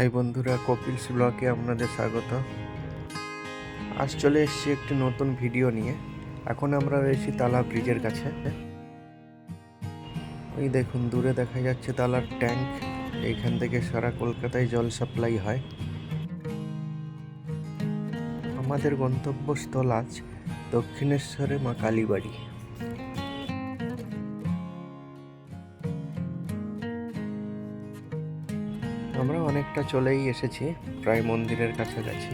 High বন্ধুরা, কপিলস ব্লগে আপনাদের স্বাগত। আজ চলে এসেছি একটি নতুন ভিডিও নিয়ে। এখন আমরা রয়েছি তালা ব্রিজের কাছে। ওই দেখুন, দূরে দেখা যাচ্ছে তালার ট্যাঙ্ক। এইখান থেকে সারা কলকাতায় জল সাপ্লাই হয়। আমাদের গন্তব্যস্থল আজ দক্ষিণেশ্বরে মা কালীবাড়ি। আমরা অনেকটা চলেই এসেছি, প্রায় মন্দিরের কাছাকাছি।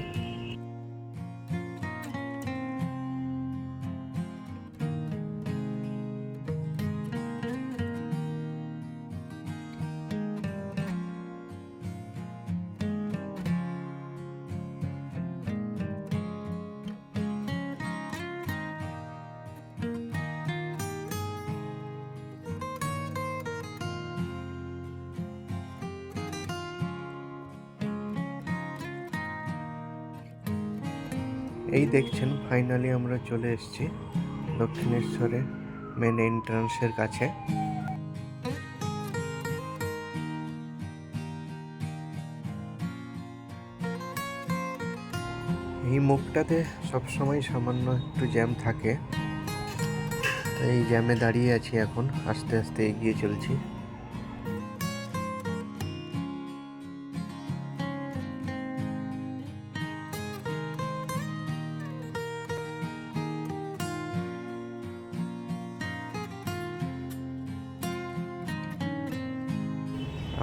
এই দেখছেন, ফাইনালি আমরা চলে এসেছি দক্ষিণেশ্বরে মেন এন্ট্রান্সের কাছে। এই মুখটাতে সবসময় সামান্য একটু জ্যাম থাকে, তাই এই জ্যামে দাঁড়িয়ে আছি। এখন আস্তে আস্তে এগিয়ে চলছি।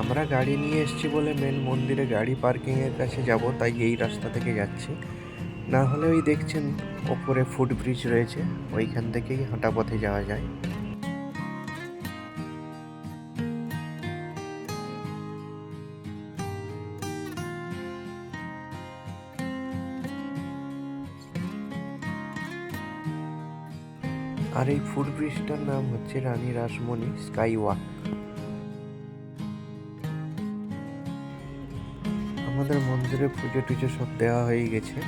আমরা গাড়ি নিয়ে এসেছি বলে মেন মন্দিরে গাড়ি পার্কিংয়ের কাছে যাব, তাই এই রাস্তা থেকে যাচ্ছি। না হলে ওই দেখছেন ওপরে ফুটব্রিজ রয়েছে, ওইখান থেকেই হাঁটা পথে যাওয়া যায়। আর এই ফুটব্রিজটার নাম হচ্ছে রানী রাসমণি স্কাই ওয়াক। আমাদের মন্দিরে পুজো টুজো সব দেওয়া হয়ে গেছে।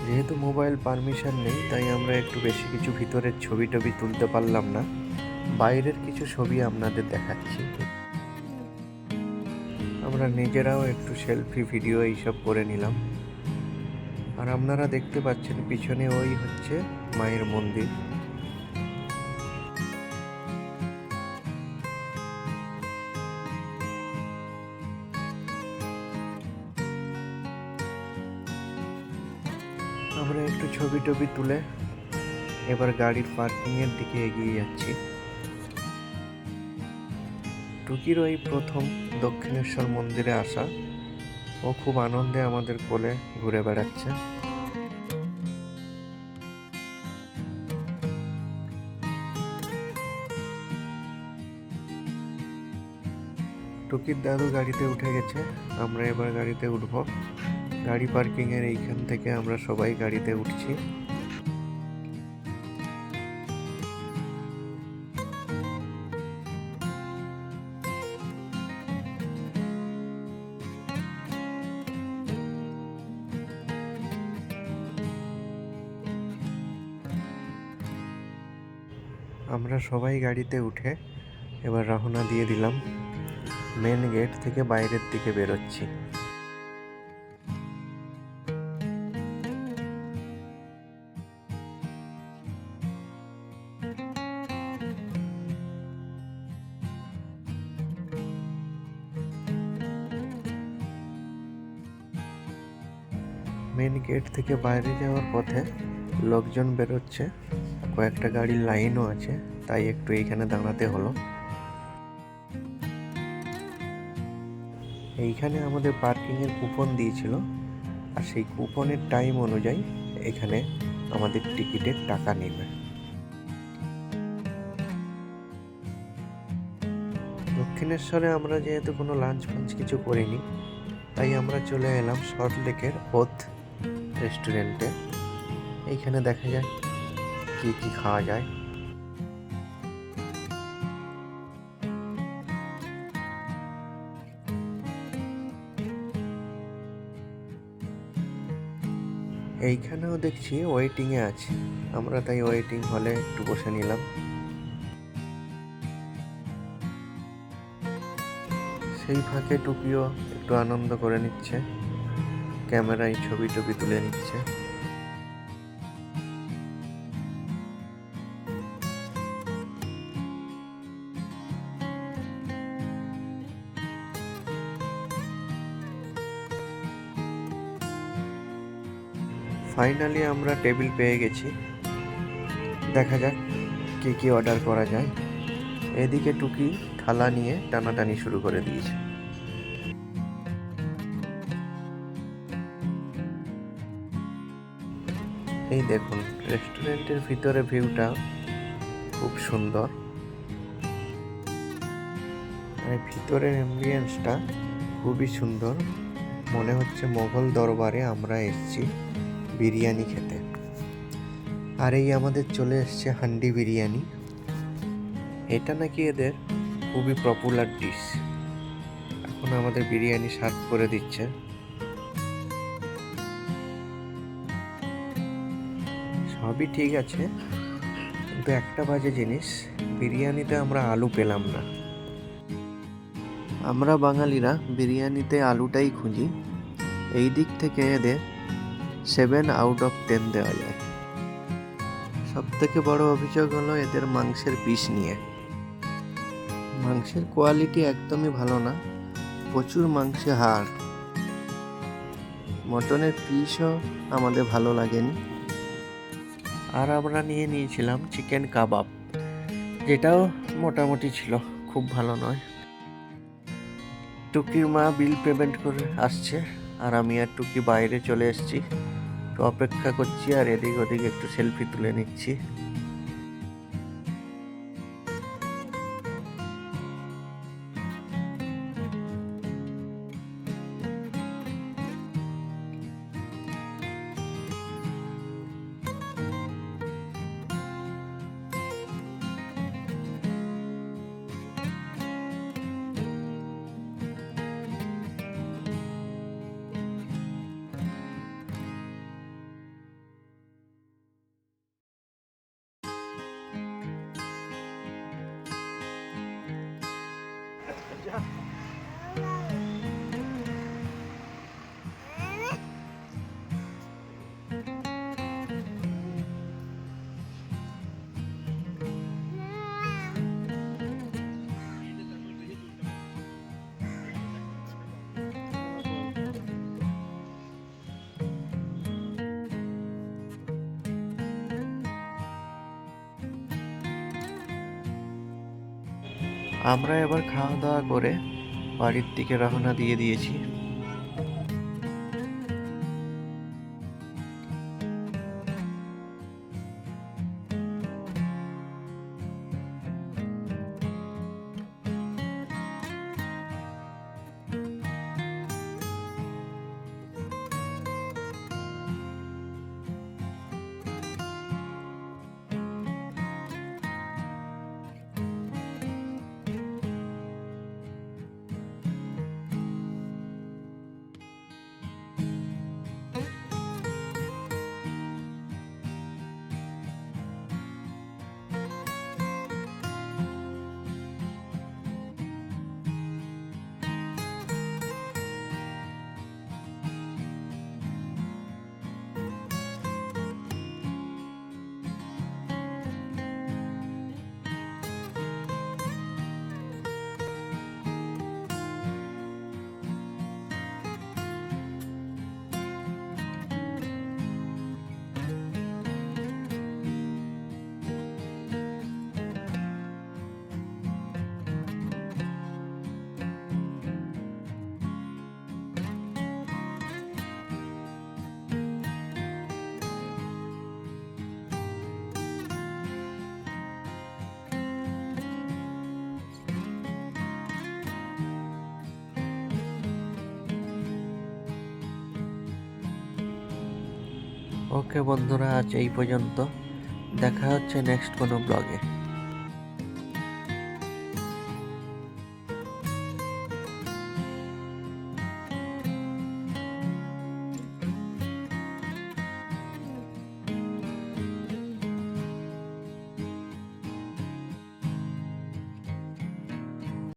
যেহেতু মোবাইল পারমিশন নেই, তাই আমরা একটু বেশি কিছু ভিতরের ছবি টবি তুলতে পারলাম না। বাইরের কিছু ছবি আপনাদের দেখাচ্ছি। আমরা নিজেরাও একটু সেলফি ভিডিও এইসব করে নিলাম। আর আপনারা দেখতে পাচ্ছেন পিছনে ওই হচ্ছে মায়ের মন্দির। আমরা একটু ছবি টবি তুলে এবার গাড়ির পার্কিংয়ের দিকে এগিয়ে যাচ্ছি। টুকির ওই প্রথম দক্ষিণেশ্বর মন্দিরে আসা। ও খুব আনন্দে আমাদের কোলে ঘুরে বেড়াচ্ছে। টুকির দাদু গাড়িতে উঠে গেছে, আমরা এবার গাড়িতে উঠব। গাড়ি পার্কিংয়ের এইখান থেকে আমরা সবাই গাড়িতে উঠছি। আমরা সবাই গাড়িতে উঠে এবার রওনা দিয়ে দিলাম। মেন গেট থেকে বাইরের দিকে বেরোচ্ছি। মেন গেট থেকে বাইরে যাওয়ার পথে লোকজন বেরোচ্ছে, কয়েকটা গাড়ির লাইনও আছে, তাই একটু এইখানে দাঁড়াতে হলো। এইখানে আমাদের পার্কিংয়ের কুপন দিয়েছিল, আর সেই কুপনের টাইম অনুযায়ী এখানে আমাদের টিকিটের টাকা নেবে। দক্ষিণেশ্বরে আমরা যেহেতু কোনো লাঞ্চ ফাঞ্চ কিছু করিনি, তাই আমরা চলে এলাম সল্টলেকের ওথ রেস্টুরেন্টে। এইখানে দেখা যায় কি কি খাওয়া যায়। এইখানেও দেখছি ওয়েটিংয়ে আছে, আমরা তাই ওয়েটিং হলে একটু বসে নিলাম। সেই ফাঁকে টুকিও একটু আনন্দ করে নিচ্ছে, ক্যামেরায় ছবি টবি তুলে নিচ্ছে। ফাইনালি আমরা টেবিল পেয়ে গেছি, দেখা যাক কি কি অর্ডার করা যায়। এদিকে টুকি থালা নিয়ে টানাটানি শুরু করে দিয়েছে। এই দেখুন রেস্টুরেন্টের ভিতরে ভিউটা খুব সুন্দর, আর ভিতরের অ্যাম্বিয়েন্সটা খুবই সুন্দর। মনে হচ্ছে মোগল দরবারে আমরা এসেছি বিরিয়ানি খেতে। আর এই আমাদের চলে এসছে হান্ডি বিরিয়ানি। এটা নাকি এদের খুবই পপুলার ডিশ। এখন আমাদের বিরিয়ানি সার্ভ করে দিচ্ছে। সবই ঠিক আছে, কিন্তু একটা বাজে জিনিস, বিরিয়ানিতে আমরা আলু পেলাম না। আমরা বাঙালিরা বিরিয়ানিতে আলুটাই খুঁজি, এই দিক থেকে এদের 7 আউট অফ 10 দেওয়া যায়। সব থেকে বড় অভিযোগ হলো এদের মাংসের পিস নিয়ে। মাংসের কোয়ালিটি একদমই ভালো না, প্রচুর মাংসে হাড়। মটনের পিসও আমাদের ভালো লাগেনি। আর আমরা নিয়ে নিয়েছিলাম চিকেন কাবাব, যেটাও মোটামুটি ছিল, খুব ভালো নয়। টুকির মা বিল পেমেন্ট করে আসছে, আর আমি আর টুকি বাইরে চলে এসেছি, তো অপেক্ষা করছি আর এদিক ওদিক একটু সেলফি তুলে নিচ্ছি। আমরা এবার খাওয়া দাওয়া করে বাড়ির দিকে রওনা দিয়ে দিয়েছি। ওকে বন্ধুরা, আজ এই পর্যন্ত। দেখা হচ্ছে নেক্সট কোনো ব্লগে।